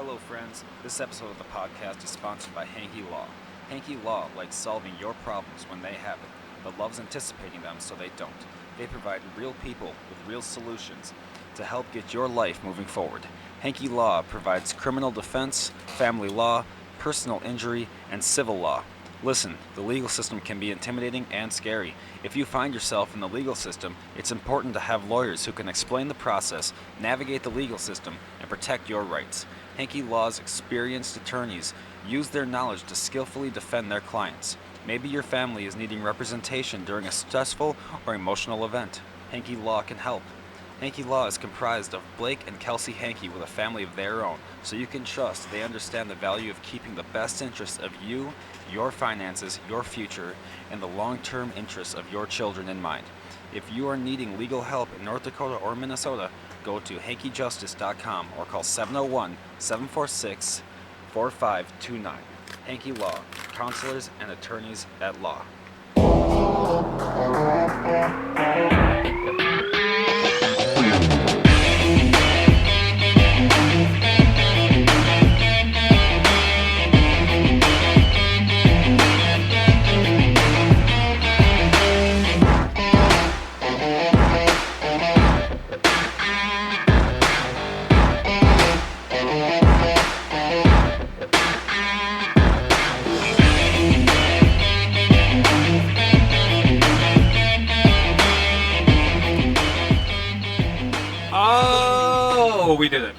Hello, friends. This episode of the podcast is sponsored by Hanky Law. Hanky Law likes solving your problems when they happen, but loves anticipating them so they don't. They provide real people with real solutions to help get your life moving forward. Hanky Law provides criminal defense, family law, personal injury, and civil law. Listen, the legal system can be intimidating and scary. If you find yourself in the legal system, it's important to have lawyers who can explain the process, navigate the legal system, and protect your rights. Hanky Law's experienced attorneys use their knowledge to skillfully defend their clients. Maybe your family is needing representation during a stressful or emotional event. Hanky Law can help. Hanky Law is comprised of Blake and Kelsey Hanky with a family of their own, so you can trust they understand the value of keeping the best interests of you, your finances, your future, and the long-term interests of your children in mind. If you are needing legal help in North Dakota or Minnesota, go to hankyjustice.com or call 701-746-4529. Hanky Law, counselors and attorneys at law. Oh, we did it.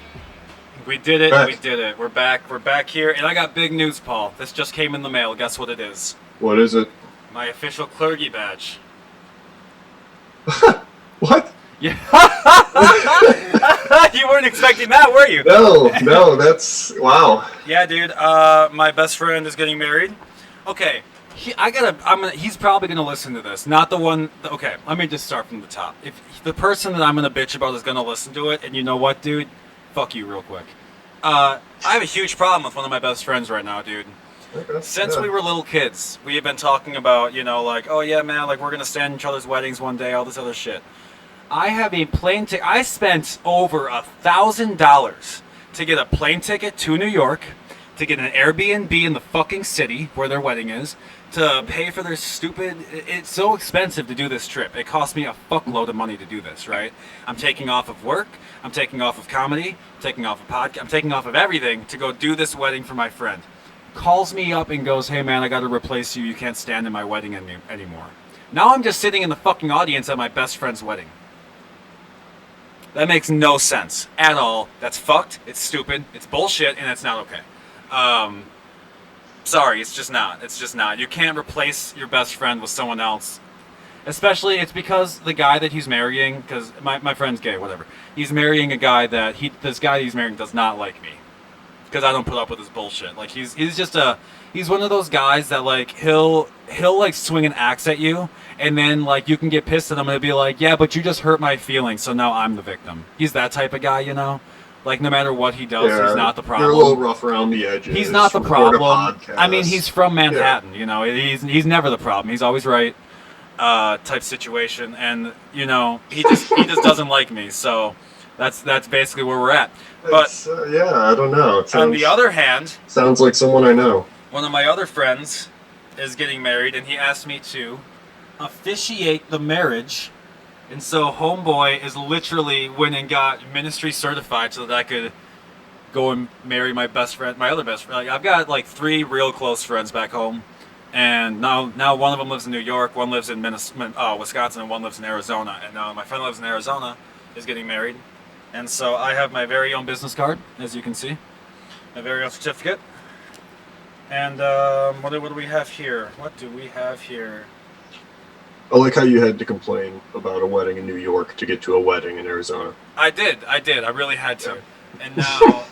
We did it. Back. We did it. We're back. We're back here. And I got big news, Paul. This just came in the mail. Guess what it is? What is it? My official clergy badge. What? Yeah. You weren't expecting that, were you? No, that's wow. Yeah, dude. My best friend is getting married. Okay. He's probably gonna listen to this. Not the one. Okay, let me just start from the top. If the person that I'm gonna bitch about is gonna listen to it, and you know what, dude? Fuck you, real quick. I have a huge problem with one of my best friends right now, dude. Okay. Since Yeah. we were little kids, we have been talking about, like, oh yeah, man, like we're gonna stand in each other's weddings one day, all this other shit. I have a plane ticket. I spent over $1,000 to get a plane ticket to New York, to get an Airbnb in the fucking city where their wedding is, to pay for their stupid. It's so expensive to do this trip. It cost me a fuckload of money to do this, right? I'm taking off of work. I'm taking off of comedy. I'm taking off of podcast. I'm taking off of everything to go do this wedding for my friend. Calls me up and goes, hey man, I gotta replace you. You can't stand in my wedding anymore. Now I'm just sitting in the fucking audience at my best friend's wedding. That makes no sense at all. That's fucked. It's stupid. It's bullshit, and it's not okay. Sorry, it's just not. It's just not. You can't replace your best friend with someone else. Especially, it's because the guy that he's marrying, because my friend's gay, whatever. He's marrying a guy this guy he's marrying does not like me. Because I don't put up with his bullshit. Like, he's one of those guys that, like, he'll like, swing an axe at you, and then, like, you can get pissed at him and be like, yeah, but you just hurt my feelings, so now I'm the victim. He's that type of guy, you know? Like, no matter what he does, he's not the problem. You're a little rough around the edges. He's not the record a problem. podcast. I mean, he's from Manhattan, you know? He's never the problem. He's always right, type situation, and, he just doesn't like me, so that's basically where we're at. But yeah, I don't know. on the other hand, sounds like someone I know. one of my other friends is getting married, and he asked me to officiate the marriage. And so homeboy is literally went and got ministry certified so that I could go and marry my other best friend. Like, I've got like 3 real close friends back home, and now one of them lives in New York, one lives in Wisconsin, and one lives in Arizona. And now my friend lives in Arizona is getting married. And so I have my very own business card, as you can see, my very own certificate. And what do we have here? What do we have here? I like how you had to complain about a wedding in New York to get to a wedding in Arizona. I did. I really had to. And now,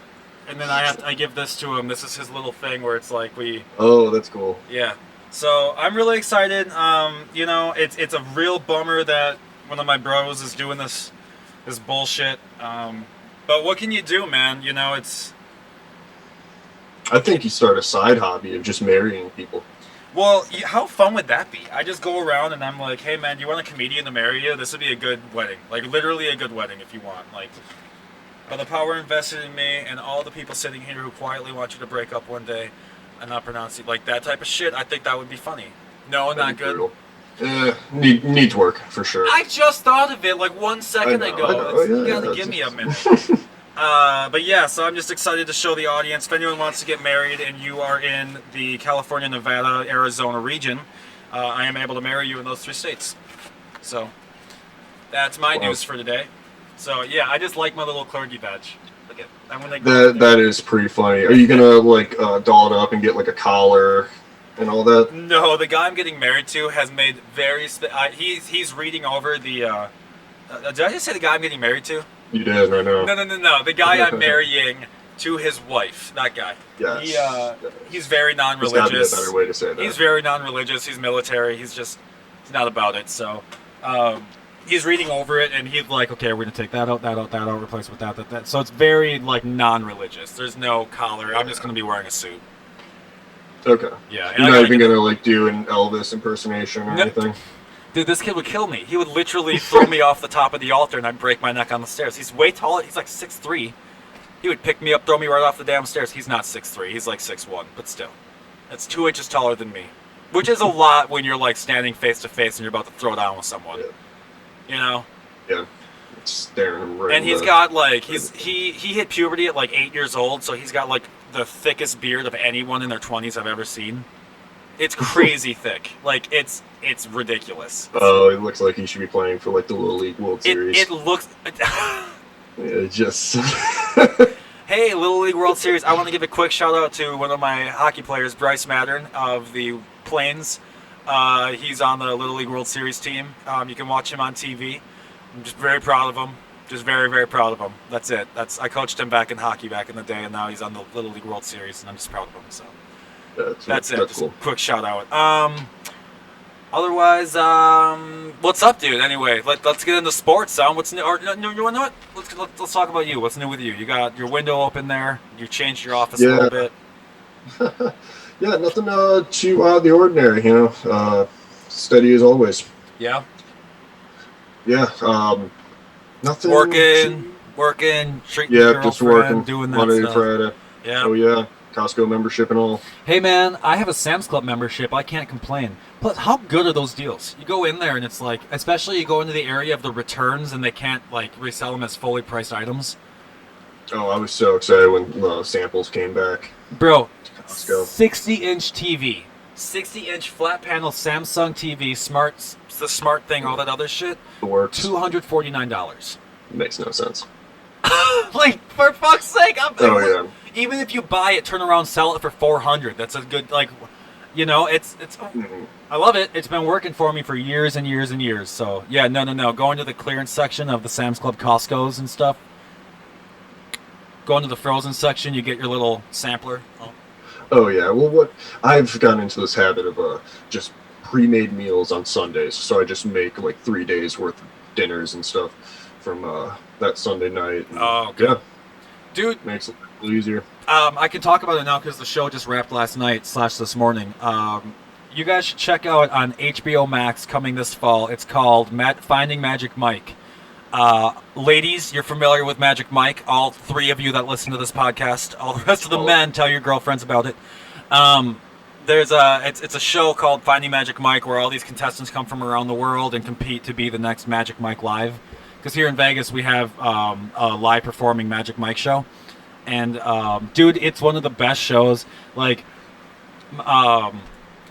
and then I give this to him. This is his little thing where it's like Oh, that's cool. yeah. So I'm really excited. It's a real bummer that one of my bros is doing this bullshit. But what can you do, man? It's. I think you start a side hobby of just marrying people. Well, how fun would that be? I just go around and I'm like, hey man, do you want a comedian to marry you? This would be a good wedding. Like, literally a good wedding if you want. Like, By the power invested in me and all the people sitting here who quietly want you to break up one day and not pronounce it, like that type of shit, I think that would be funny. No, not good. Needs work for sure. I just thought of it like 1 second ago. I know, You gotta give me a minute. But yeah, so I'm just excited to show the audience. If anyone wants to get married and you are in the California, Nevada, Arizona region, I am able to marry you in those 3 states. So that's my news for today. So yeah, I just like my little clergy badge. Look at that is pretty funny. Are you gonna like doll it up and get like a collar and all that? No, the guy I'm getting married to has made very. He's reading over the. Did I just say the guy I'm getting married to? You did right now. No. The guy I'm marrying to his wife. That guy. Yes. He's very non-religious. There's gotta be a better way to say that. He's very non-religious. He's military. He's not about it. So. He's reading over it, and he's like, okay, we're going to take that out, replace it with that. So it's very, like, non-religious. There's no collar. I'm just going to be wearing a suit. Okay. Yeah. You're not even going to, like, do an Elvis impersonation or anything? Dude, this kid would kill me. He would literally throw me off the top of the altar, and I'd break my neck on the stairs. He's way taller. He's like 6'3". He would pick me up, throw me right off the damn stairs. He's not 6'3". He's like 6'1", but still. That's 2 inches taller than me. Which is a lot when you're, like, standing face-to-face and you're about to throw down with someone. Yeah. You know? Yeah. Staring him right. And he's got like he hit puberty at like 8 years old, so he's got like the thickest beard of anyone in their 20s I've ever seen. It's crazy thick. Like it's ridiculous. Oh, it looks like he should be playing for like the Little League World Series. It looks. Yeah, just. Hey, Little League World Series! I want to give a quick shout out to one of my hockey players, Bryce Mattern of the Plains. He's on the Little League World Series team. You can watch him on TV. I'm just very proud of him. Just very, very proud of him. That's it. I coached him back in hockey back in the day, and now he's on the Little League World Series, and I'm just proud of him. So that's it. Just cool. A quick shout out. Otherwise, what's up, dude? Anyway, let's get into sports. What's new? Or you know what? Let's talk about you. What's new with you? You got your window open there. You changed your office a little bit. Yeah, nothing too out of the ordinary, you know. Steady as always. Yeah. Yeah. Nothing. Working. Treating your just girlfriend, working. doing that Monday stuff. to Friday. Yeah. Oh yeah. Costco membership and all. Hey man, I have a Sam's Club membership. I can't complain. Plus, how good are those deals? You go in there and it's like, especially you go into the area of the returns and they can't like resell them as fully priced items. Oh, I was so excited when samples came back. Bro, Costco. 60-inch TV. 60-inch flat panel Samsung TV, the smart thing, all that other shit. It works. $249. Makes no sense. Like, for fuck's sake, Oh yeah. Even if you buy it, turn around, sell it for $400. That's a good, like, you know, it's. Mm-hmm. I love it. It's been working for me for years and years and years. So, yeah, no. Going to the clearance section of the Sam's Club Costco's and stuff. Going to the frozen section, you get your little sampler. Oh yeah. Well, I've gotten into this habit of just pre-made meals on Sundays. So I just make like 3 days worth of dinners and stuff from that Sunday night. And, Oh, okay. Yeah. Dude, Makes it a little easier. I can talk about it now because the show just wrapped last night / this morning. You guys should check out on HBO Max coming this fall. It's called Finding Magic Mike. Ladies, you're familiar with Magic Mike. All 3 of you that listen to this podcast. All the rest of the men, tell your girlfriends about it. It's a show called Finding Magic Mike where all these contestants come from around the world and compete to be the next Magic Mike Live. Because here in Vegas we have a live performing Magic Mike show. And, dude, it's one of the best shows. Like,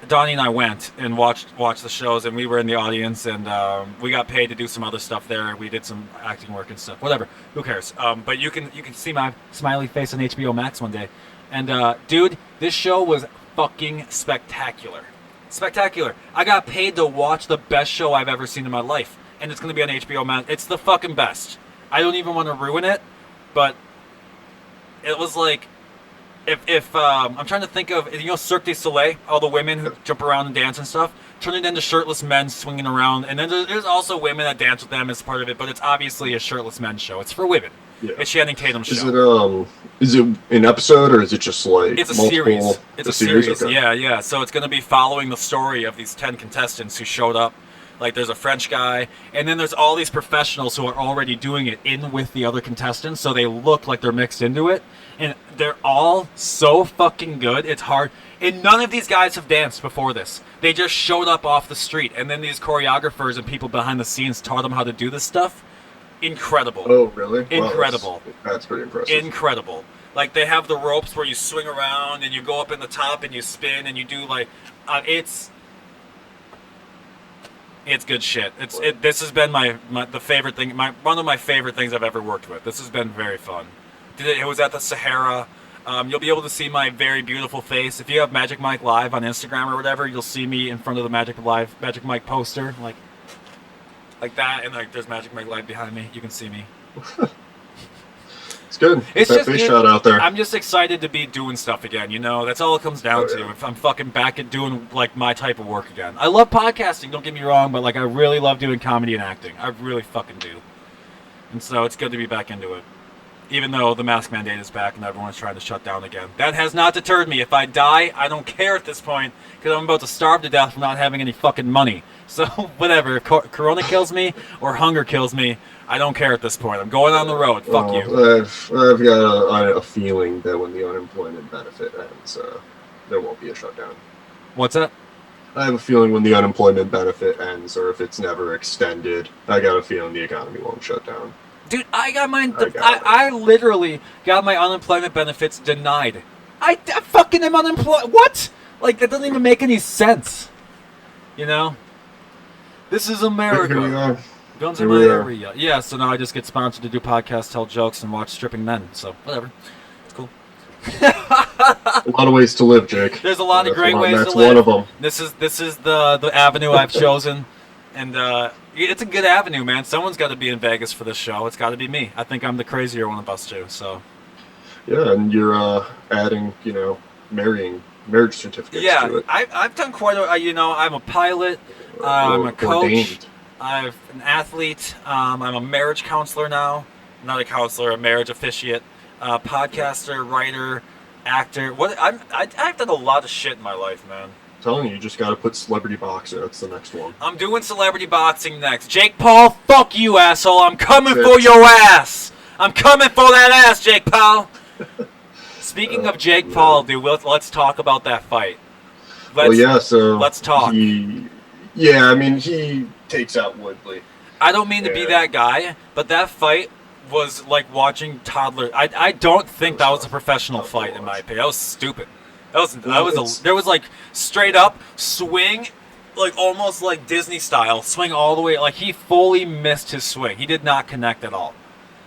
Donnie and I went and watched the shows, and we were in the audience, and we got paid to do some other stuff there. We did some acting work and stuff. Whatever. Who cares? But you can see my smiley face on HBO Max one day. And, dude, this show was fucking spectacular. Spectacular. I got paid to watch the best show I've ever seen in my life. And it's going to be on HBO Max. It's the fucking best. I don't even want to ruin it, but it was like, if I'm trying to think of, you know, Cirque du Soleil, all the women who jump around and dance and stuff, turn it into shirtless men swinging around, and then there's also women that dance with them as part of it, but it's obviously a shirtless men's show. It's for women. Yeah. It's Channing Tatum's show. Is it an episode or is it just like it's a multiple? series? It's a series. Okay. Yeah. So it's going to be following the story of these 10 contestants who showed up. Like there's a French guy, and then there's all these professionals who are already doing it in with the other contestants, so they look like they're mixed into it, and they're all so fucking good. It's hard. And none of these guys have danced before this. They just showed up off the street, and then these choreographers and people behind the scenes taught them how to do this stuff. Incredible. Oh, really? Incredible. Wow, that's pretty impressive. Incredible. Like they have the ropes where you swing around and you go up in the top and you spin and you do like it's good shit. This has been the favorite thing. One of my favorite things I've ever worked with. This has been very fun. It was at the Sahara. You'll be able to see my very beautiful face if you have Magic Mike Live on Instagram or whatever. You'll see me in front of the Magic Mike poster, like that, and like there's Magic Mike Live behind me. You can see me. It's good. It's that just face good. shot out there. I'm just excited to be doing stuff again. You know, that's all it comes down to. If I'm fucking back at doing like my type of work again. I love podcasting. Don't get me wrong, but like I really love doing comedy and acting. I really fucking do. And so it's good to be back into it. Even though the mask mandate is back and everyone's trying to shut down again. That has not deterred me. If I die, I don't care at this point because I'm about to starve to death from not having any fucking money. So whatever. If Corona kills me or hunger kills me, I don't care at this point. I'm going on the road. Fuck you. I've got a feeling that when the unemployment benefit ends, there won't be a shutdown. What's that? I have a feeling when the unemployment benefit ends, or if it's never extended, I got a feeling the economy won't shut down. Dude, I got mine. I literally got my unemployment benefits denied. I fucking am unemployed. What? Like, that doesn't even make any sense. You know? This is America. Here we are. Guns in my area. Yeah, so now I just get sponsored to do podcasts, tell jokes, and watch stripping men. So, whatever. It's cool. A lot of ways to live, Jake. There's a lot of great ways to live. That's one of them. This is the avenue I've chosen. And it's a good avenue, man. Someone's got to be in Vegas for this show. It's got to be me. I think I'm the crazier one of us two. So. Yeah, and you're adding, marriage certificates to it. I've done quite a. I'm a pilot. I'm a coach. Ordained. I'm an athlete. I'm a marriage counselor now. Not a counselor, a marriage officiate. Podcaster, writer, actor. I've done a lot of shit in my life, man. Telling you just got to put celebrity boxer. That's the next one. I'm doing celebrity boxing next. Jake Paul, fuck you, asshole. I'm coming for your ass. I'm coming for that ass, Jake Paul. Speaking of Jake Paul, dude, let's talk about that fight. Let's talk. He takes out Woodley. I don't mean to be that guy, but that fight was like watching toddlers. I don't think that was a professional fight, in my opinion. That was stupid. There was like straight up swing, like almost like Disney style, swing all the way. Like he fully missed his swing. He did not connect at all.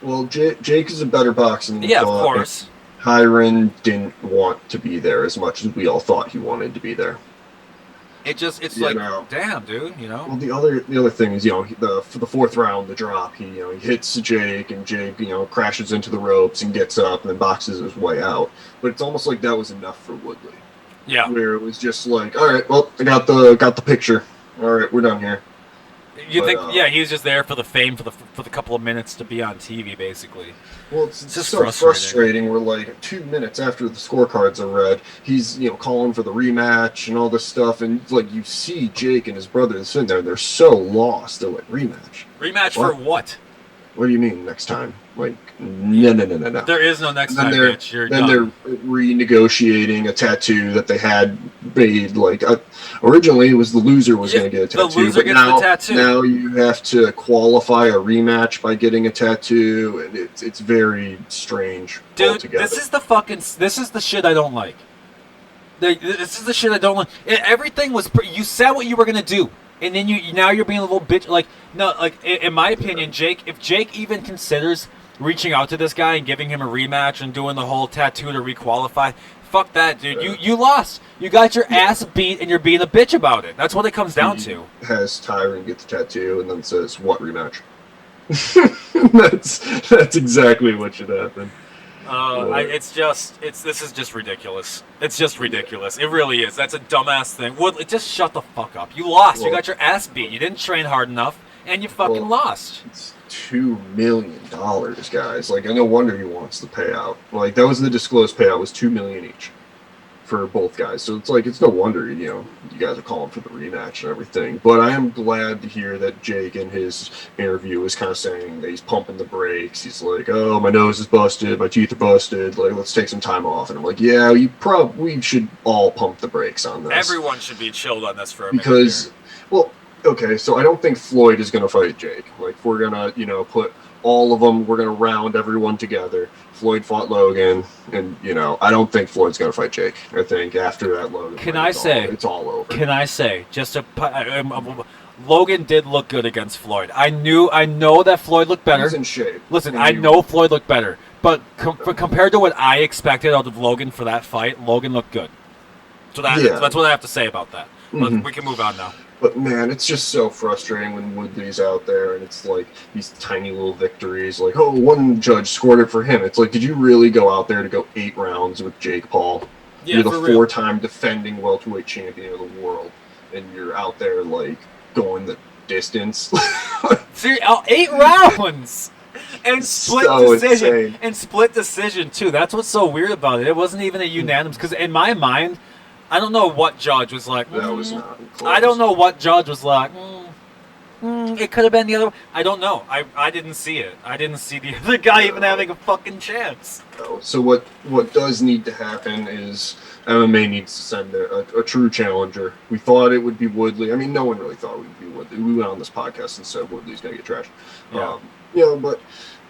Well, Jake is a better boxer than of course. Hiron didn't want to be there as much as we all thought he wanted to be there. Damn, dude, Well, the other thing is, for the fourth round, the drop, he hits Jake, and Jake, crashes into the ropes and gets up and then boxes his way out. But it's almost like that was enough for Woodley. Yeah. Where it was just like, all right, well, I got the picture. All right, we're done here. He was just there for the fame, for the couple of minutes to be on TV, basically. Well, it's just so frustrating. We're like 2 minutes after the scorecards are read, he's calling for the rematch and all this stuff, and like you see Jake and his brother sitting there, they're so lost. They're like, rematch for what? What do you mean next time? Like, no. There is no next time, bitch. You're then done. They're renegotiating a tattoo that they had made. Like, originally it was the loser was going to get a tattoo. The loser gets the tattoo. Now you have to qualify a rematch by getting a tattoo, and it's very strange. Dude, altogether. this is the shit I don't like. This is the shit I don't like. Everything was you said what you were going to do. And then now you're being a little bitch. Like, no, like in my opinion, if Jake even considers reaching out to this guy and giving him a rematch and doing the whole tattoo to requalify, fuck that, dude. You lost. You got your ass beat, and you're being a bitch about it. That's what it comes down to. Has Tyron get the tattoo and then says, "What rematch?" that's exactly what should happen. This is just ridiculous. It's just ridiculous. It really is. That's a dumbass thing. Just shut the fuck up. You lost. You got your ass beat. You didn't train hard enough, and you fucking lost. It's $2 million, guys. Like, no wonder he wants the payout. Like, that was the disclosed payout. Was $2 million each. for both guys. So it's like, it's no wonder, you guys are calling for the rematch and everything. But I am glad to hear that Jake in his interview was kind of saying that he's pumping the brakes. He's like, oh, my nose is busted, my teeth are busted, like, let's take some time off. And I'm like, yeah, we should all pump the brakes on this. Everyone should be chilled on this for a minute. Because, well, okay, so I don't think Floyd is going to fight Jake. Like, we're going to, put all of them, we're going to round everyone together. Floyd fought Logan, and, I don't think Floyd's going to fight Jake. I think after that Logan fight, it's all over. Can I say, Logan did look good against Floyd. I know that Floyd looked better. He's in shape. Listen, I know Floyd looked better, but compared to what I expected out of Logan for that fight, Logan looked good. So that's what I have to say about that. Mm-hmm. We can move on now. But man, it's just so frustrating when Woodley's out there and it's like these tiny little victories, like, oh, one judge scored it for him. It's like, did you really go out there to go 8 rounds with Jake Paul? Yeah, you're the 4-time defending welterweight champion of the world, and you're out there like going the distance. 8 rounds and split decision insane. and split decision too. That's what's so weird about it. It wasn't even a unanimous, because in my mind, I don't know what judge was like. That was not close. I don't know what judge was like. It could have been the other. I don't know. I didn't see it. I didn't see the other guy even having a fucking chance. So what does need to happen is MMA needs to send a true challenger. We thought it would be Woodley. I mean, no one really thought it would be Woodley. We went on this podcast and said Woodley's going to get trashed. Yeah. But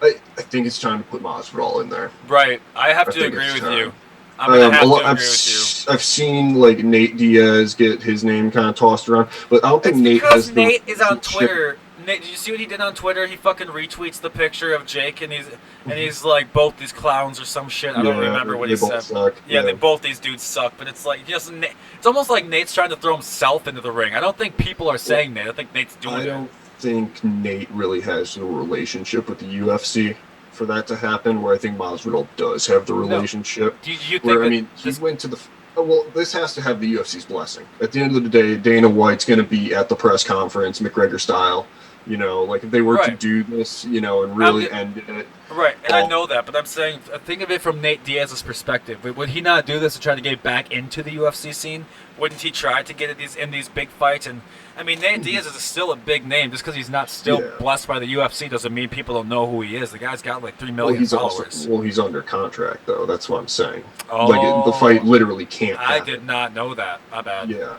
I think it's time to put Masvidal in there. Right. I have to agree with you. I'm going to have to agree with you. I've seen like Nate Diaz get his name kind of tossed around, but I don't think Nate has Nate is on Twitter. Nate, did you see what he did on Twitter? He fucking retweets the picture of Jake, and he's like, both these clowns or some shit. I don't remember what he said. Suck. Yeah, both these dudes suck. But it's like it's almost like Nate's trying to throw himself into the ring. I don't think people are saying Nate. I think Nate's doing it. I don't think Nate really has a relationship with the UFC for that to happen. Where I think Masvidal does have the relationship. No. Do you think? Where, he went to the. Well, this has to have the UFC's blessing. At the end of the day, Dana White's going to be at the press conference, McGregor style. Like if they were to do this, and really end it. Right, and I know that, but I'm saying, think of it from Nate Diaz's perspective. Would he not do this to try to get back into the UFC scene? Wouldn't he try to get in these big fights? And I mean, Nate Diaz is still a big name. Just because he's not still blessed by the UFC doesn't mean people don't know who he is. The guy's got like 3 million followers. He's under contract though. That's what I'm saying. Oh, like the fight literally can't happen. I did not know that. My bad. Yeah.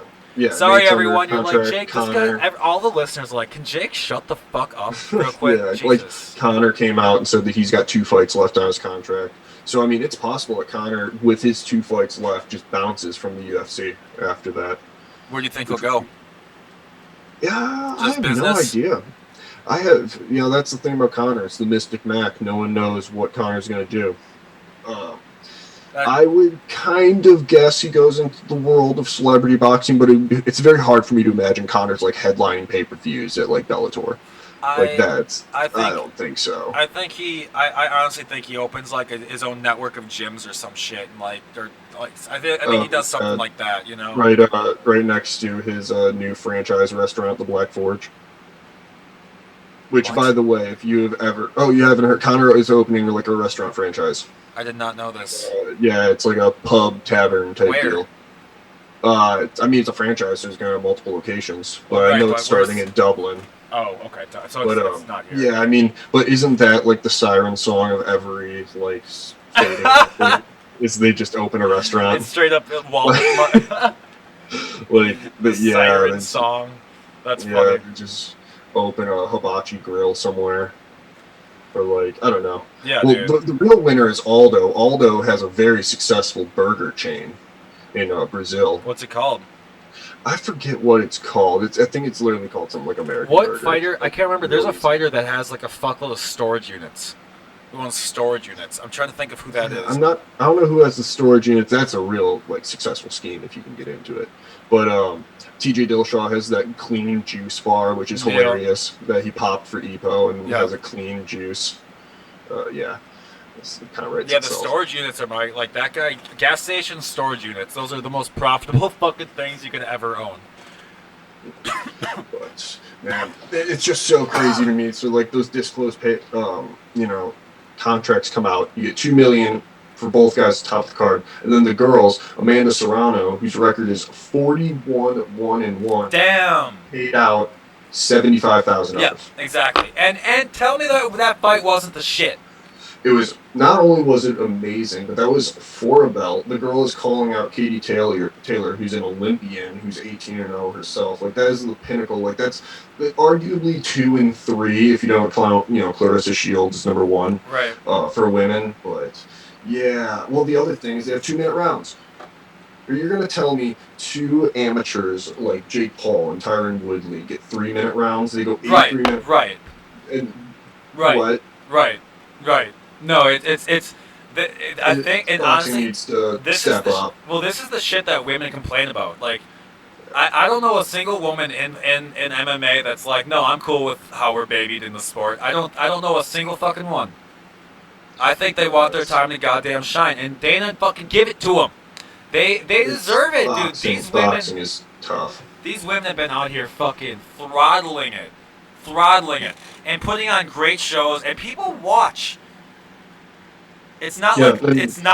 Sorry, Nate's everyone. You're contract, like, Jake, Connor. this guy. All the listeners are like, can Jake shut the fuck up real quick? Yeah, Jesus. like Connor came out and said that he's got 2 fights left on his contract. So I mean, it's possible that Connor, with his 2 fights left, just bounces from the UFC after that. Where do you think he'll go? Yeah, Just I have business? no idea. I have, that's the thing about Connor. It's the Mystic Mac. No one knows what Connor's going to do. I would kind of guess he goes into the world of celebrity boxing, but it's very hard for me to imagine Connor's like headlining pay-per-views at like Bellator. I don't think so. I honestly think he opens like his own network of gyms or some shit, and I think he does something like that, Right next to his new franchise restaurant, the Black Forge. Which, by the way, if you have ever... Oh, you haven't heard? Connor is opening like a restaurant franchise. I did not know this. Yeah, it's like a pub, tavern type Where? deal. It's a franchise, so there's going to have multiple locations. But I know it's starting in Dublin. Oh, okay. So it's not here. Yeah, but isn't that like the siren song of every, like, fading is they just open a restaurant? It's straight up Walmart. the siren song. That's funny. Just open a hibachi grill somewhere. Or like, I don't know. Yeah, well, the real winner is Aldo. Aldo has a very successful burger chain in Brazil. What's it called? I forget what it's called. I think it's literally called something like American What Burger. fighter? I can't remember. There's a fighter that has like a fuckload of storage units. Who owns storage units? I'm trying to think of who that is. I don't know who has the storage units. That's a real like successful scheme if you can get into it. But TJ Dillashaw has that clean juice bar, which is hilarious, that he popped for EPO and has a clean juice. It's kind of right. Yeah, the storage units are like that guy. Gas station storage units. Those are the most profitable fucking things you could ever own. But man, it's just so crazy to me. So like those disclosed contracts come out. You get $2 million for both guys top of the card. And then the girls, Amanda Serrano, whose record is 41-1-1, Damn. paid out $75,000. Yeah, exactly. And tell me that fight wasn't the shit. It was, not only was it amazing, but that was for a belt. The girl is calling out Katie Taylor, who's an Olympian, who's 18-0 herself. Like, that is the pinnacle. Like, that's arguably 2 and 3 if you don't count, Clarissa Shields is number 1 Right. For women. But yeah, well, the other thing is they have 2-minute rounds. You're gonna tell me 2 amateurs like Jake Paul and Tyron Woodley get 3-minute rounds? They go 8 Right. 3-minute. Right. And Right. what? Right. No, I think, and boxing honestly, needs to this step is up. well, this is the shit that women complain about. Like, I don't know a single woman in MMA that's like, no, I'm cool with how we're babied in the sport. I don't know a single fucking one. I think they want their time to goddamn shine, and Dana fucking give it to them. They deserve it, dude. Boxing is tough. These women have been out here fucking throttling it, and putting on great shows, and people watch. It's not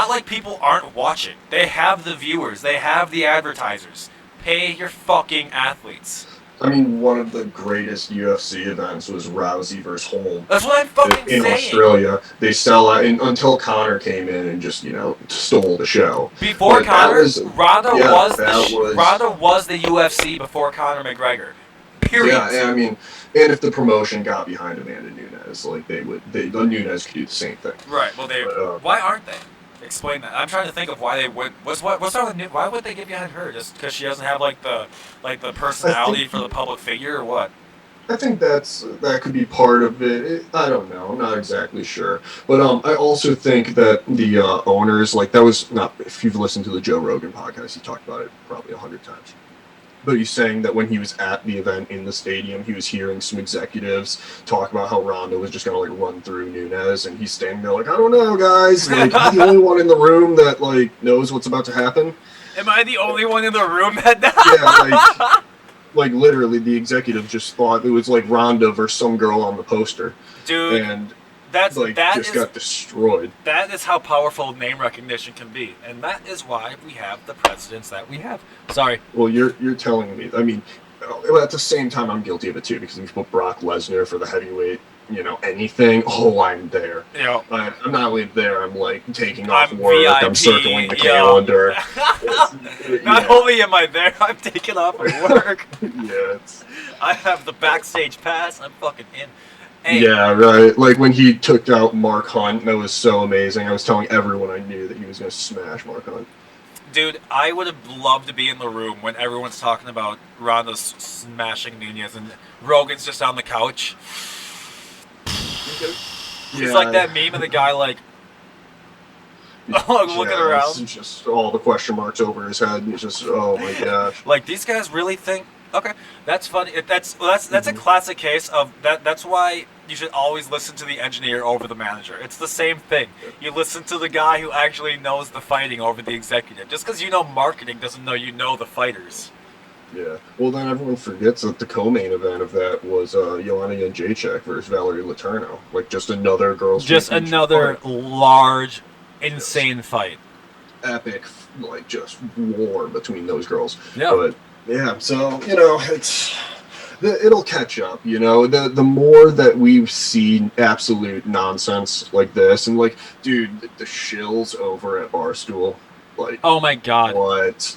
like people aren't watching. They have the viewers. They have the advertisers. Pay your fucking athletes. I mean, one of the greatest UFC events was Rousey versus Holm. That's what I'm fucking saying. In Australia, they sell out until Connor came in and just stole the show. Before But Connor, Ronda Ronda was the UFC before Conor McGregor. Period. Yeah, and I mean, and if the promotion got behind Amanda Nunes, like the Nunes could do the same thing. Right. Well, why aren't they? Explain that. I'm trying to think of why they would. What's wrong with why would they get behind her? Just because she doesn't have the personality for the public figure, or what? I think that could be part of it. I don't know. I'm not exactly sure. But I also think that the owners, like, that was not. If you've listened to the Joe Rogan podcast, he talked about it probably 100 times. But he's saying that when he was at the event in the stadium, he was hearing some executives talk about how Ronda was just going to run through Nunes, and he's standing there like, I don't know, guys. Like, I'm the only one in the room that knows what's about to happen. Am I the only one in the room that? Yeah, like literally, the executive just thought it was like Ronda versus some girl on the poster, dude. And that got destroyed. That is how powerful name recognition can be, and that is why we have the presidents that we have. Sorry. Well, you're telling me. I mean, at the same time, I'm guilty of it too, because if you put Brock Lesnar for the heavyweight, anything. Oh, I'm there. Yeah. I'm not only there. I'm taking off work. VIP, I'm circling the calendar. Not only am I there, I'm taking off of work. Yeah. I have the backstage pass. I'm fucking in. Hey. Yeah, right. Like when he took out Mark Hunt, that was so amazing. I was telling everyone I knew that he was going to smash Mark Hunt. Dude, I would have loved to be in the room when everyone's talking about Ronda smashing Nunez and Rogan's just on the couch. It's like that meme of the guy looking around. It's just all the question marks over his head. And it's just, oh my gosh. Like, these guys really think. Okay, that's funny. That's a classic case of that. That's why you should always listen to the engineer over the manager. It's the same thing. You listen to the guy who actually knows the fighting over the executive. Just because you know marketing doesn't know you know the fighters. Yeah. Well, then everyone forgets that the co-main event of that was Joanna Jędrzejczyk versus Valerie Letourneau. Just another girls' Just another large, insane fight. Epic, just war between those girls. Yeah. But yeah, so it'll catch up. The more that we see absolute nonsense like this, and dude, the shills over at Barstool. Oh my god. What?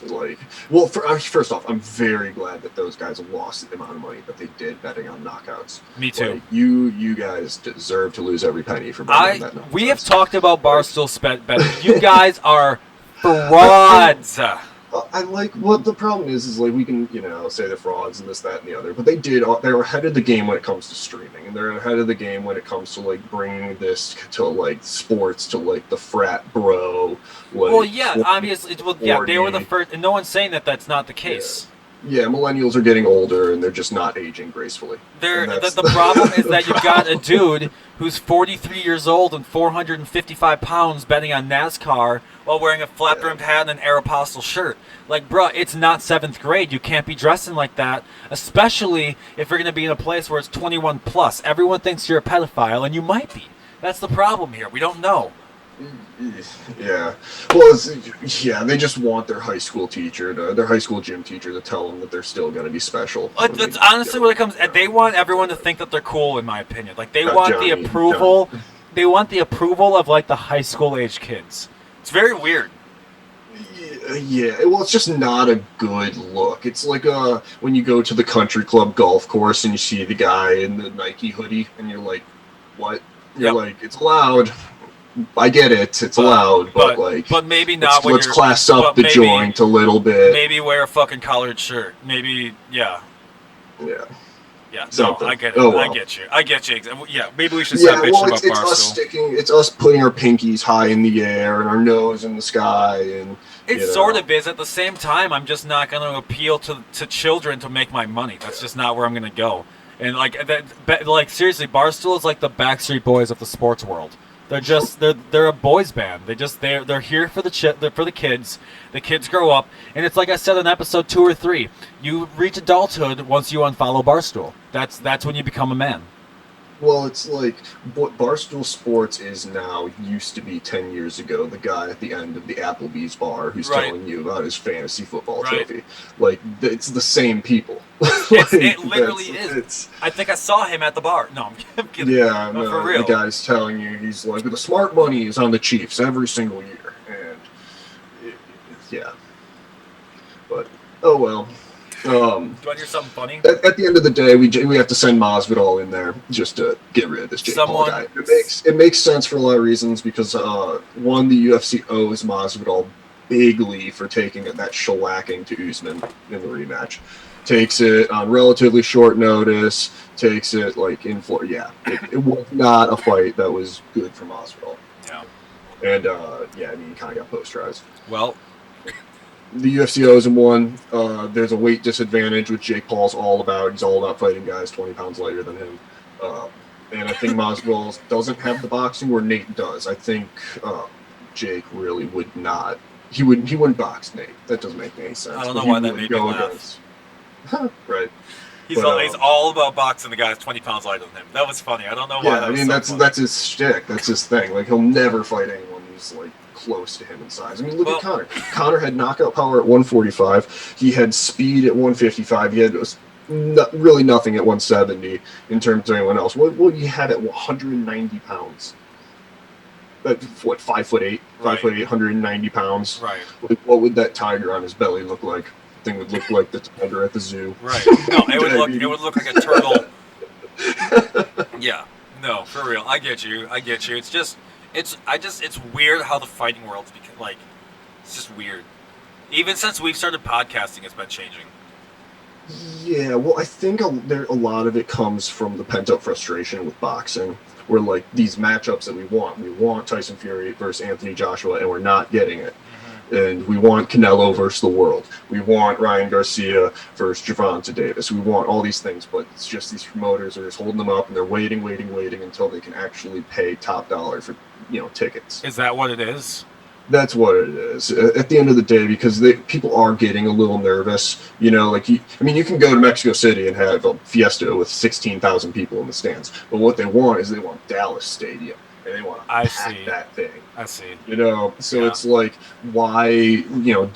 Well, first off, I'm very glad that those guys lost the amount of money that they did betting on knockouts. Me too. You guys deserve to lose every penny for betting on that nonsense. We have talked about Barstool betting. You guys are frauds. What the problem is we can, say the frauds and this, that, and the other, but they're ahead of the game when it comes to streaming, and they're ahead of the game when it comes to, bringing this to, sports, to, the frat bro. Well, yeah, obviously, they were the first, and no one's saying that that's not the case. Yeah, millennials are getting older, and they're just not aging gracefully. The problem is that you've got a dude who's 43 years old and 455 pounds betting on NASCAR while wearing a flat-brimmed hat and an Aeropostale shirt. Bruh, it's not 7th grade. You can't be dressing like that, especially if you're going to be in a place where it's 21 plus. Everyone thinks you're a pedophile, and you might be. That's the problem here. We don't know. Yeah. Well, they just want their high school their high school gym teacher to tell them that they're still going to be special. That's honestly what it comes. They want everyone to think that they're cool, in my opinion. Like they want the Johnny, approval. Johnny. They want the approval of like the high school age kids. It's very weird. Yeah, well, it's just not a good look. It's like when you go to the country club golf course and you see the guy in the Nike hoodie, and you're like, "What?" You're Yep. like, "It's allowed. I get it. It's allowed, but like, but maybe not when let's you're. class up but the maybe- joint a little bit." Maybe wear a fucking collared shirt. Maybe yeah. Yeah. Yeah, no, Something. I get it. Oh, well. I get you. Yeah, maybe we should Yeah, stop bitching well, about Barstool. it's us putting our pinkies high in the air and our nose in the sky, and It you know. sort of is. At the same time, I'm just not going to appeal to children to make my money. That's just not where I'm going to go. And like seriously, Barstool is like the Backstreet Boys of the sports world. They're a boys band. They're here for the kids. The kids grow up, and it's like I said in episode 2 or 3. You reach adulthood once you unfollow Barstool. That's when you become a man. Well, it's like what Barstool Sports is now used to be 10 years ago. The guy at the end of the Applebee's bar who's Right. telling you about his fantasy football Right. trophy. Like, it's the same people. It literally is. It's, I think I saw him at the bar. No, I'm kidding. yeah, No, no, for real. the guy's telling you, he's like, the smart money is on the Chiefs every single year. And, yeah. But, oh well. Do you want to hear something funny? At the end of the day, we have to send Masvidal in there just to get rid of this Jake Paul guy. It makes sense for a lot of reasons because one, the UFC owes Masvidal bigly for taking that shellacking to Usman in the rematch. Takes it on relatively short notice. Takes it like in Florida. Yeah, it was not a fight that was good for Masvidal. Yeah. And yeah, I mean, he kind of got posterized. Well, The UFC owes him one. There's a weight disadvantage, which Jake Paul's all about. He's all about fighting guys 20 pounds lighter than him. And I think Masvidal doesn't have the boxing where Nate does. I think Jake really would not. He wouldn't box Nate. That doesn't make any sense. I don't know But he why that would made me go laugh. against- Right. he's all about boxing the guys 20 pounds lighter than him. That was funny. I don't know why. Yeah, that I was mean so that's his shtick. That's his thing. Like he'll never fight anyone who's like close to him in size. I mean, look at Conor. Conor had knockout power at 145. He had speed at 155. He had really nothing at 170 in terms of anyone else. What he had at 190 pounds. What 5'8", 5'8", 190 pounds. Right. Like, what would that tiger on his belly look like? The thing would look like the tiger at the zoo. Right. No, it would look like a turtle. Yeah. No, for real. I get you. It's just it's weird how the fighting world's become like it's just weird. Even since we've started podcasting, it's been changing. Yeah, well, I think a lot of it comes from the pent-up frustration with boxing, where like these matchups that we want Tyson Fury versus Anthony Joshua, and we're not getting it. And we want Canelo versus the world. We want Ryan Garcia versus Gervonta Davis. We want all these things, but it's just these promoters are just holding them up, and they're waiting until they can actually pay top dollar for tickets. Is that what it is? That's what it is at the end of the day, because people are getting a little nervous. You can go to Mexico City and have a fiesta with 16,000 people in the stands, but what they want is Dallas Stadium, and they want to pack that thing. I see. So it's like, why,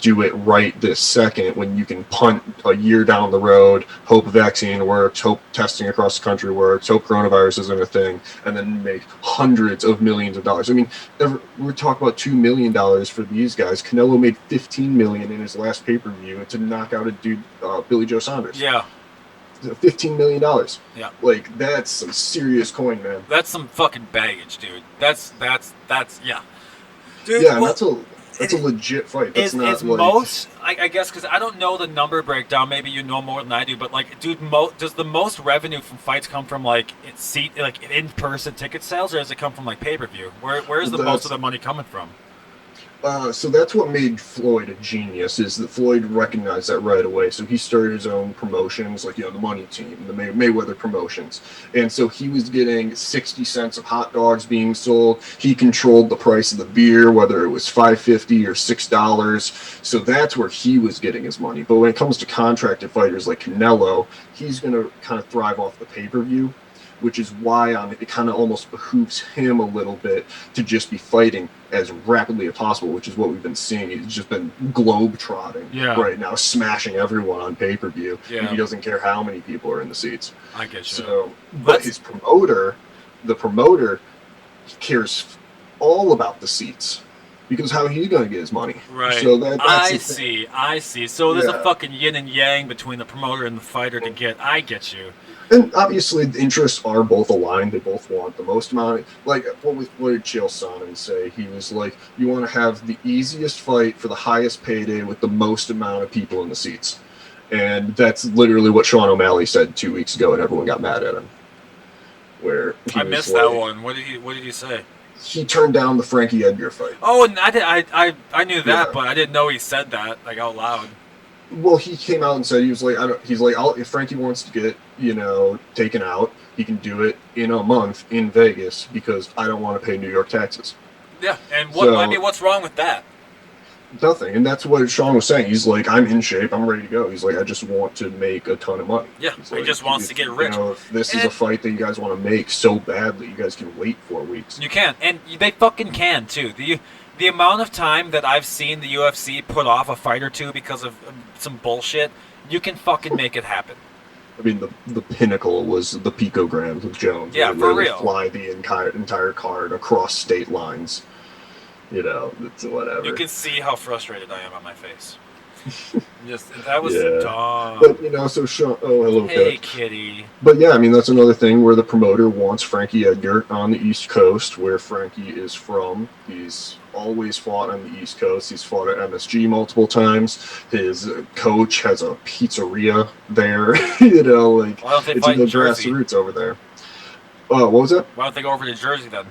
do it right this second when you can punt a year down the road, hope a vaccine works, hope testing across the country works, hope coronavirus isn't a thing, and then make hundreds of millions of dollars. I mean, we're talking about $2 million for these guys. Canelo made $15 million in his last pay-per-view to knock out a dude, Billy Joe Saunders. Yeah. $15 million. Yeah. Like, that's some serious coin, man. That's some fucking baggage, dude. That's yeah. Dude, yeah, well, that's a legit fight. That's not like... most, I guess, because I don't know the number breakdown. Maybe you know more than I do, but like, dude, does the most revenue from fights come from like in-person ticket sales, or does it come from like pay-per-view? Where's the most of the money coming from? So that's what made Floyd a genius, is that Floyd recognized that right away. So he started his own promotions, like, the Money Team, the Mayweather Promotions. And so he was getting 60 cents of hot dogs being sold. He controlled the price of the beer, whether it was $5.50 or $6. So that's where he was getting his money. But when it comes to contracted fighters like Canelo, he's going to kind of thrive off the pay-per-view. which is why it kind of almost behooves him a little bit to just be fighting as rapidly as possible, which is what we've been seeing. He's just been globe-trotting right now, smashing everyone on pay-per-view. Yeah. And he doesn't care how many people are in the seats. I get you. So, but his promoter, the promoter, cares all about the seats. Because how are you going to get his money? Right. So that's I see. So there's a fucking yin and yang between the promoter and the fighter to get. I get you. And obviously, the interests are both aligned. They both want the most amount. Like, what did Chael Sonnen say? He was like, you want to have the easiest fight for the highest payday with the most amount of people in the seats. And that's literally what Sean O'Malley said 2 weeks ago, and everyone got mad at him. Where I missed that one. What did he say? He turned down the Frankie Edgar fight. Oh, and I knew that, but I didn't know he said that like out loud. Well, he came out and said he was like, if Frankie wants to get taken out, he can do it in a month in Vegas because I don't want to pay New York taxes. Yeah, and what's wrong with that? Nothing, and that's what Sean was saying. He's like, I'm in shape, I'm ready to go. He's like, I just want to make a ton of money. Yeah, he just wants to get rich. If this is a fight that you guys want to make so badly, you guys can wait 4 weeks. You can, and they fucking can too. The amount of time that I've seen the UFC put off a fight or two because of some bullshit, you can fucking make it happen. I mean, the pinnacle was the picograms with Jones. Yeah, for real. Fly the entire card across state lines. It's whatever. You can see how frustrated I am on my face. That was dumb. But so Sean. Oh, hello, hey, kitty. But yeah, I mean that's another thing where the promoter wants Frankie Edgar on the East Coast, where Frankie is from. He's always fought on the East Coast. He's fought at MSG multiple times. His coach has a pizzeria there. Why don't they it's fight the in Jersey? grassroots over there. What was that? Why don't they go over to Jersey then?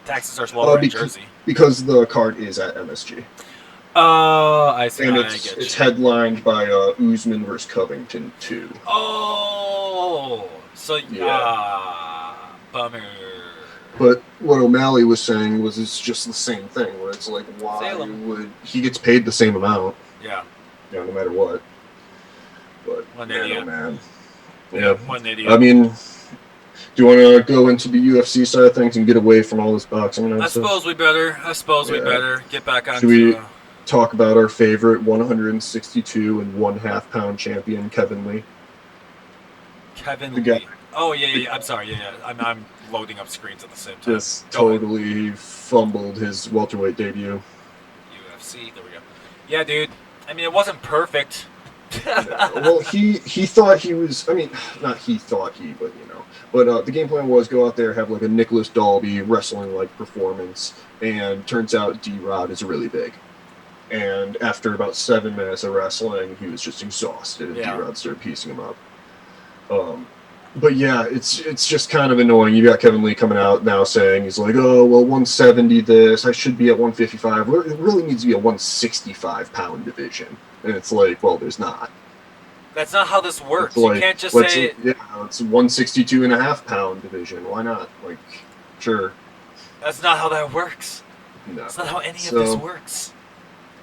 Taxes are lower in Jersey. Because the card is at MSG. Oh, I see. And it's headlined by Usman versus Covington too. Oh, so bummer. But what O'Malley was saying was it's just the same thing, where it's like, why would he gets paid the same amount? Yeah. No matter what. But one idiot. Man. Yeah. One idiot. I mean, do you want to go into the UFC side of things and get away from all this boxing? I suppose we better. We better get back on. Should we talk about our favorite 162 and 1/2 pound champion, Kevin Lee? Kevin Lee. Oh yeah. I'm sorry. Yeah. I'm loading up screens at the same time. Just totally fumbled his welterweight debut. UFC. There we go. Yeah, dude. I mean, it wasn't perfect. Well, he thought he was. I mean, not he thought he, but But the game plan was go out there, have like a Nicholas Dalby wrestling-like performance, and turns out D-Rod is really big. And after about 7 minutes of wrestling, he was just exhausted, and D-Rod started piecing him up. But yeah, it's just kind of annoying. You got Kevin Lee coming out now saying he's like, oh, well, 170 this, I should be at 155. It really needs to be a 165-pound division. And it's like, well, there's not. That's not how this works. You can't just say... Yeah, it's a 162.5-pound division. Why not? Like, sure. That's not how that works. No. That's not how any of this works.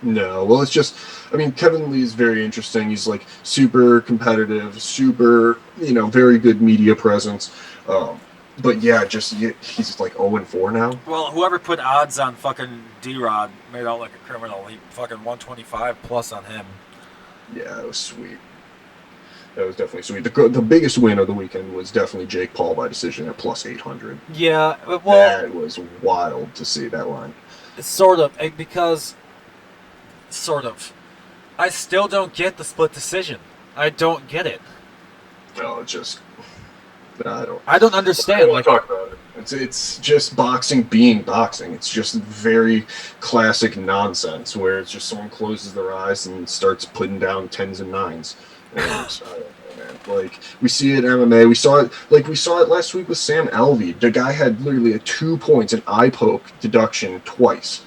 No, well, it's just, I mean, Kevin Lee is very interesting. He's like super competitive, super, very good media presence. But yeah, he's like 0-4 now. Well, whoever put odds on fucking D-Rod made out like a criminal. He fucking 125 plus on him. Yeah, it was sweet. That was definitely sweet. The biggest win of the weekend was definitely Jake Paul by decision at plus 800. Yeah, well... That was wild to see that line. Sort of, because... Sort of. I still don't get the split decision. I don't get it. No, it's just... I don't understand. I don't want to talk about it. It's just boxing being boxing. It's just very classic nonsense where it's just someone closes their eyes and starts putting down 10s and 9s. And I don't know, man. Like, we see it in MMA. We saw it last week with Sam Alvey. The guy had literally a 2 points in eye poke deduction twice.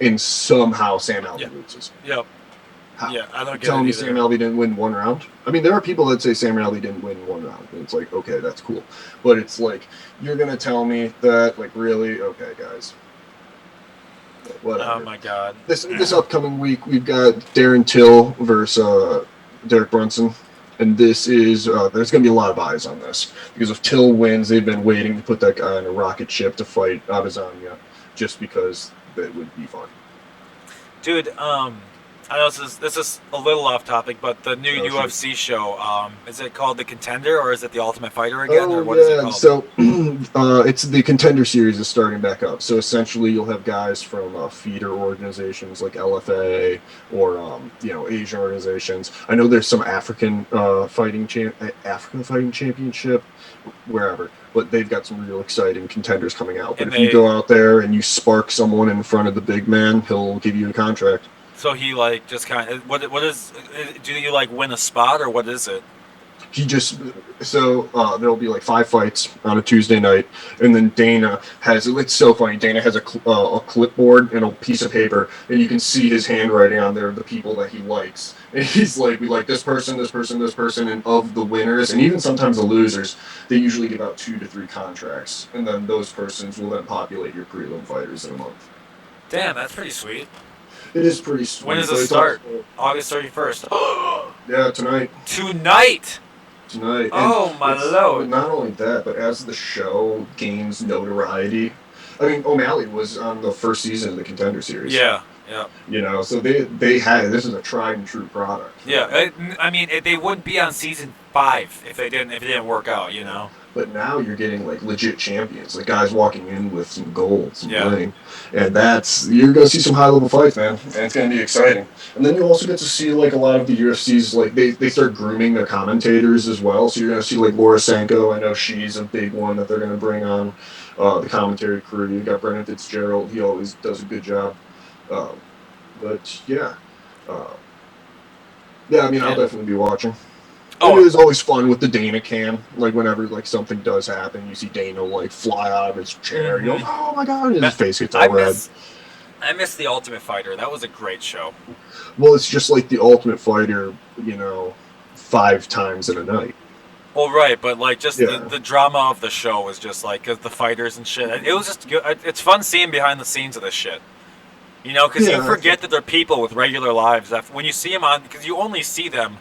And somehow Sam Alvey loses. Yep. How? Yeah, I don't get it. Telling me either. Sam Alvey didn't win one round? I mean, there are people that say Sam Alvey didn't win one round. And it's like, okay, that's cool. But it's like, you're going to tell me that, like, really? Okay, guys. Whatever. Oh, my God. This upcoming week, we've got Darren Till versus Derek Brunson. And this is there's going to be a lot of eyes on this because if Till wins, they've been waiting to put that guy on a rocket ship to fight Adesanya, just because that would be fun. Dude, I know this is a little off topic, but the new Oh, UFC show, is it called The Contender or is it The Ultimate Fighter again, or Oh what is it yeah, called? so it's the Contender Series is starting back up. So essentially, you'll have guys from feeder organizations like LFA or Asian organizations. I know there's some African fighting championship wherever, but they've got some real exciting contenders coming out. But And if you they- go out there and you spark someone in front of the big man, he'll give you a contract. So he like just kind of what is? Do you like win a spot or what is it? He just there'll be like 5 fights on a Tuesday night, and then Dana has it's so funny. Dana has a clipboard and a piece of paper, and you can see his handwriting on there of the people that he likes. And he's like, we like this person, this person, this person, and of the winners, and even sometimes the losers, they usually give out 2 to 3 contracts, and then those persons will then populate your prelim fighters in a month. Damn, that's pretty sweet. It is pretty sweet. When does but it it's start? also- August 31st. yeah, tonight. Tonight. Tonight. Oh, my lord. Not only that, but as the show gains notoriety, I mean, O'Malley was on the first season of the Contender Series. Yeah. So they had this is a tried and true product. Yeah. I mean, they wouldn't be on season 5 if it didn't work out. But now you're getting like legit champions, like guys walking in with some gold, some Yeah. ring, and you're gonna see some high level fights, man, and it's gonna be exciting. And then you also get to see like a lot of the UFC's like they start grooming their commentators as well. So you're gonna see like Laura Sanko. I know she's a big one that they're gonna bring on the commentary crew. You got Brendan Fitzgerald. He always does a good job. But yeah, I mean, I'll definitely be watching. Oh. It is always fun with the Dana cam. Like whenever like something does happen, you see Dana like fly out of his chair. You go, oh my god, and his face gets all red. I miss The Ultimate Fighter. That was a great show. Well, it's just like the Ultimate Fighter, 5 times in a night. Well, right, but like just Yeah. the drama of the show was just like 'cause the fighters and shit. It was just good. It's fun seeing behind the scenes of this shit. Because Yeah, you forget that they're people with regular lives. That when you see them on, because you only see them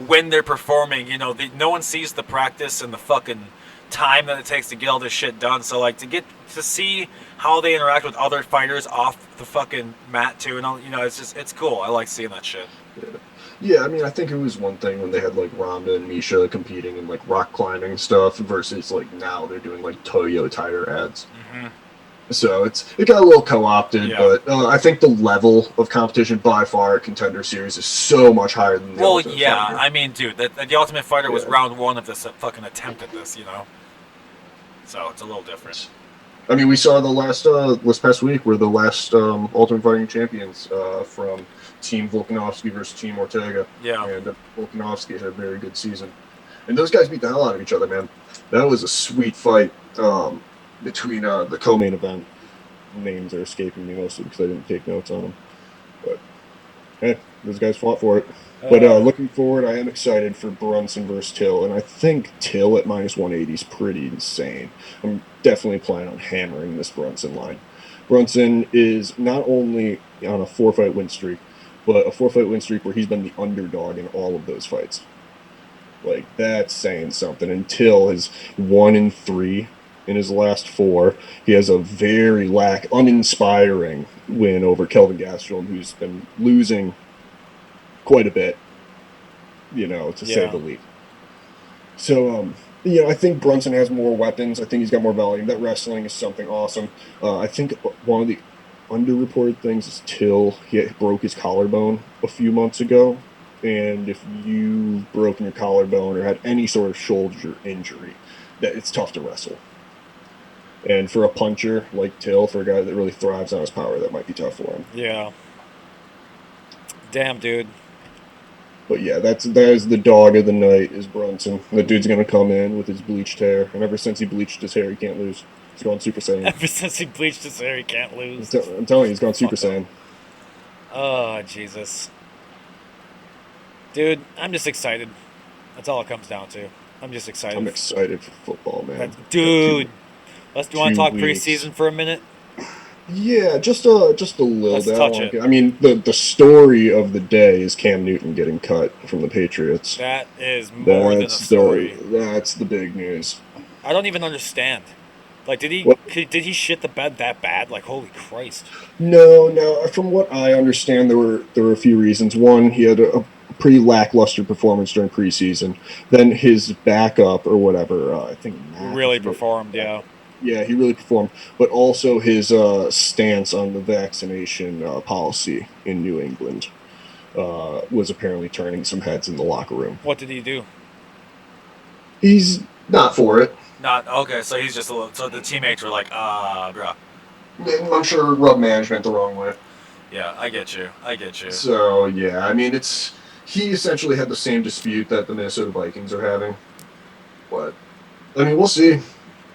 when they're performing. No one sees the practice and the fucking time that it takes to get all this shit done. So like to see how they interact with other fighters off the fucking mat too, and all, it's cool. I like seeing that shit. Yeah, I mean, I think it was one thing when they had like Rhonda and Misha competing in like rock climbing stuff versus like now they're doing like Toyo tire ads. Mm-hmm. So it got a little co-opted, Yeah. but I think the level of competition by far at Contender Series is so much higher than the Well, Ultimate yeah, Fighter. I mean, dude, the Ultimate Fighter was Yeah. round 1 of this fucking attempt at this, So it's a little different. I mean, we saw the last this past week were the last Ultimate Fighting champions from Team Volkanovski versus Team Ortega. Yeah. And Volkanovski had a very good season. And those guys beat the hell out of each other, man. That was a sweet fight between the co-main event. Names are escaping me mostly because I didn't take notes on them. But, hey, those guys fought for it. But looking forward, I am excited for Brunson versus Till, and I think Till at minus 180 is pretty insane. I'm definitely planning on hammering this Brunson line. Brunson is not only on a 4-fight win streak, but a 4-fight win streak where he's been the underdog in all of those fights. Like, that's saying something. And Till is 1-3 in his last 4. He has a very uninspiring win over Kelvin Gastelum, who's been losing quite a bit, to say the least. So, I think Brunson has more weapons. I think he's got more volume. That wrestling is something awesome. I think one of the underreported things is Till. He broke his collarbone a few months ago. And if you've broken your collarbone or had any sort of shoulder injury, that it's tough to wrestle. And for a puncher like Till, for a guy that really thrives on his power, that might be tough for him. Yeah. Damn, dude. But yeah, that is the dog of the night is Brunson. The dude's gonna come in with his bleached hair, and ever since he bleached his hair, he can't lose. He's gone Super Saiyan. Ever since he bleached his hair, he can't lose. I'm telling you, he's gone Super Saiyan. Oh, Jesus. Dude, I'm just excited. That's all it comes down to. I'm just excited. I'm excited for football, man. Dude, do you want to talk weeks. preseason for a minute? Yeah, just a little Let's bit. I don't touch want it. to. I mean, the story of the day is Cam Newton getting cut from the Patriots. That is more than a story. That's the big news. I don't even understand. Like, Well, did he shit the bed that bad? Like, holy Christ. no. From what I understand, there were a few reasons. One, he had a pretty lackluster performance during preseason. Then his backup or whatever, I think Mac, I Really forget. performed, yeah. Yeah, he really performed. But also his stance on the vaccination policy in New England was apparently turning some heads in the locker room. What did he do? He's not for it. Not okay. So he's just a little. So the teammates were like, bruh. I'm sure rubbed management the wrong way. Yeah, I get you. I get you. So yeah, I mean he essentially had the same dispute that the Minnesota Vikings are having. But I mean, we'll see.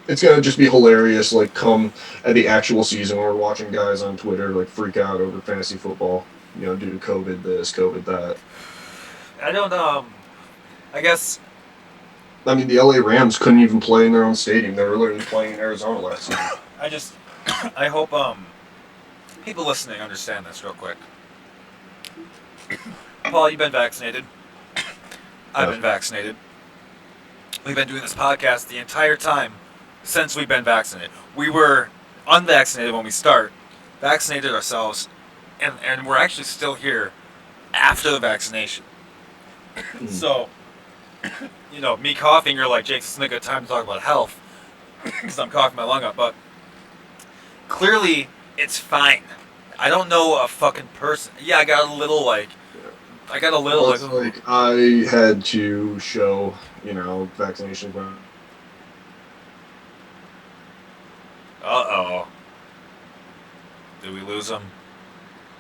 It's gonna just be hilarious. Like come at the actual season, when we're watching guys on Twitter like freak out over fantasy football. Due to COVID this, COVID that. I don't. I guess. I mean, the LA Rams couldn't even play in their own stadium. They were literally playing in Arizona last season. I just. I hope people listening understand this real quick. Paul, you've been vaccinated. I've been vaccinated. We've been doing this podcast the entire time since we've been vaccinated. We were unvaccinated when we start, vaccinated ourselves, and we're actually still here after the vaccination. So, me coughing, you're like, Jake, this isn't a good time to talk about health because I'm coughing my lung up, but clearly it's fine. I don't know a fucking person. Yeah, I got a little like, I had to show, vaccination. Uh-oh. Did we lose him?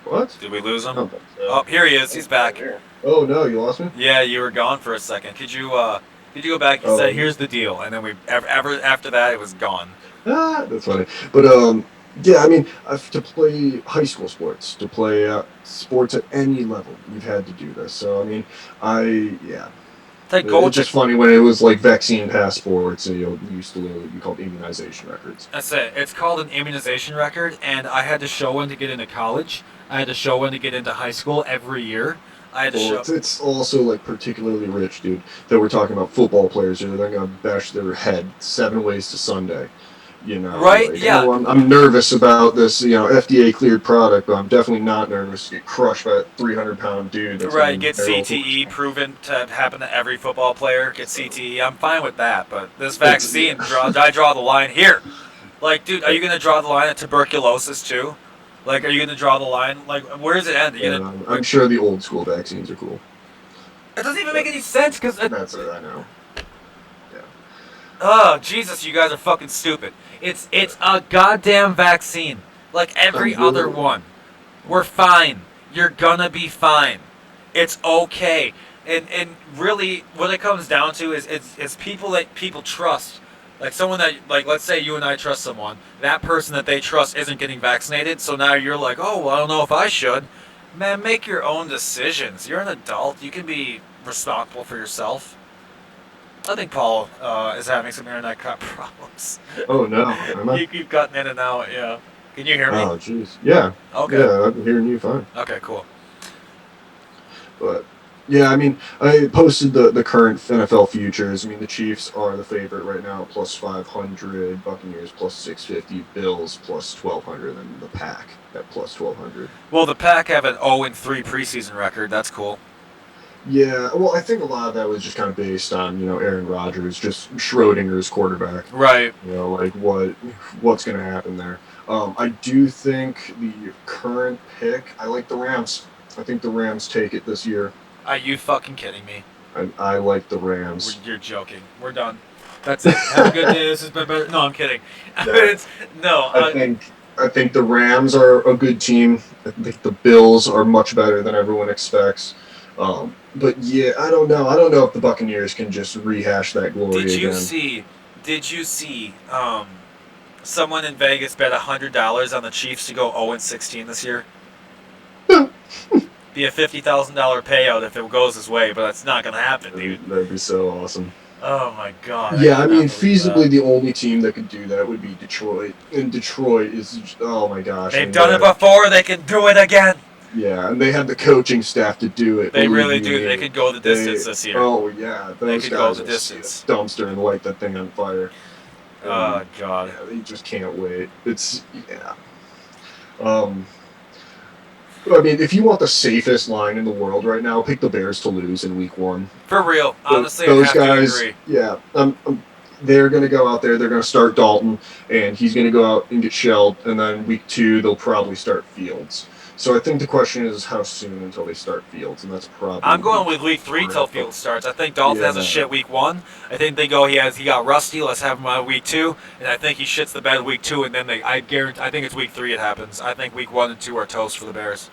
What? Did we lose him? So. Oh, here he is. He's back. Oh no, you lost me. Yeah, you were gone for a second. Could you go back and say, here's the deal, and then after that, it was gone. That's funny. But yeah, I mean, to play high school sports, to play sports at any level, we've had to do this. So I mean, it's just funny when it was like vaccine passports, and it used to literally be called immunization records. That's it. It's called an immunization record, and I had to show one to get into college. I had to show one to get into high school every year. I had to show. It's also like particularly rich, dude. That we're talking about football players here. They're gonna bash their head 7 ways to Sunday. Right? Yeah. I'm nervous about this, FDA cleared product, but I'm definitely not nervous to get crushed by a 300-pound dude. That's right. Get CTE proven to happen to every football player. Get CTE. I'm fine with that, but this vaccine, I draw the line here. Like, dude, are you gonna draw the line at tuberculosis too? Like, are you gonna draw the line? Like, where does it end? I'm sure the old school vaccines are cool. It doesn't even make any sense because that's it. I know. Oh, Jesus, you guys are fucking stupid. It's a goddamn vaccine. Like every other one. We're fine. You're gonna be fine. It's okay. And really, what it comes down to is it's people that people trust. Like someone that, like, let's say you and I trust someone. That person that they trust isn't getting vaccinated, so now you're like, oh, well, I don't know if I should. Man, make your own decisions. You're an adult. You can be responsible for yourself. I think Paul is having some internet cut problems. Oh, no. Am I? You keep cutting in and out, yeah. Can you hear me? Oh, jeez. Yeah. Okay. Yeah, I'm hearing you fine. Okay, cool. But, yeah, I mean, I posted the current NFL futures. I mean, the Chiefs are the favorite right now, plus 500, Buccaneers plus 650, Bills plus 1,200, and the Pack at plus 1,200. Well, the Pack have an 0-3 preseason record. That's cool. Yeah, well, I think a lot of that was just kind of based on, Aaron Rodgers, just Schrodinger's quarterback. Right. Like what's going to happen there. I do think the current pick, I like the Rams. I think the Rams take it this year. Are you fucking kidding me? I like the Rams. You're joking. We're done. That's it. Have a good day. This has been better. No, I'm kidding. I think the Rams are a good team. I think the Bills are much better than everyone expects. But yeah, I don't know. I don't know if the Buccaneers can just rehash that glory again. Did you see someone in Vegas bet $100 on the Chiefs to go 0-16 this year? Be a $50,000 payout if it goes his way, but that's not gonna happen, dude. That'd be so awesome. Oh my god. Yeah, I mean, feasibly the only team that could do that would be Detroit. in Detroit is, oh my gosh. They've done it before. They can do it again. Yeah, and they have the coaching staff to do it. They believe really you do. me. They could go the distance this year. Oh yeah, They those could go guys the will distance. see a dumpster and light that thing on fire. Oh God. Yeah, they just can't wait. It's yeah. I mean, if you want the safest line in the world right now, pick the Bears to lose in Week 1. For real, honestly, Those I have guys, to agree. yeah, they're going to go out there. They're going to start Dalton, and he's going to go out and get shelled. And then Week 2, they'll probably start Fields. So I think the question is how soon until they start Fields, and that's probably. I'm going with Week 3 till Fields starts. I think Dalton has a shit Week 1. I think they go. He got rusty. Let's have him on Week 2, and I think he shits the bed Week 2, and then I think it's Week 3 it happens. I think Week 1 and 2 are toast for the Bears.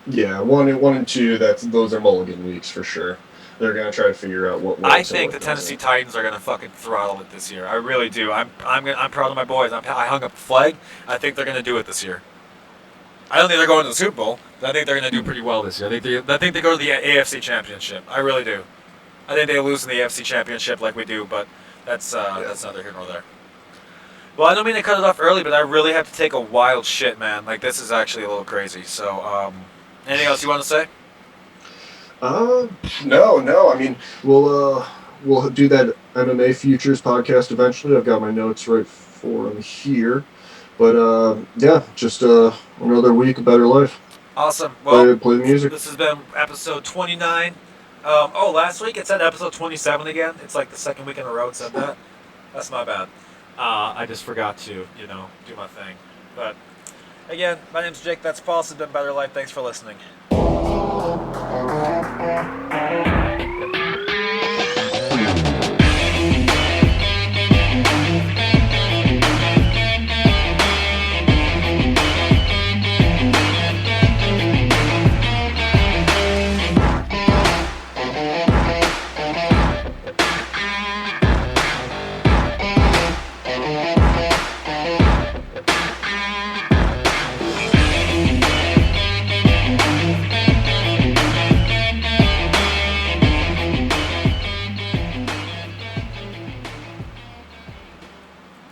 Yeah, one and 2. Those are mulligan weeks for sure. They're gonna try to figure out what. I think the Tennessee Titans are gonna fucking throttle it this year. I really do. I'm proud of my boys. I hung up a flag. I think they're gonna do it this year. I don't think they're going to the Super Bowl, but I think they're gonna do pretty well this year. I think they go to the AFC Championship. I really do. I think they lose in the AFC Championship like we do, but that's neither here nor there. Well, I don't mean to cut it off early, but I really have to take a wild shit, man. Like this is actually a little crazy. So, anything else you want to say? No. I mean, we'll do that MMA futures podcast eventually. I've got my notes right for them here, but yeah, just another week, a better life. Awesome. Well, play the music. This has been episode 29. Last week it said episode 27 again. It's like the second week in a row it said that. That's my bad. I just forgot to, do my thing. But again, my name's Jake. That's Paul. This has been Better Life. Thanks for listening.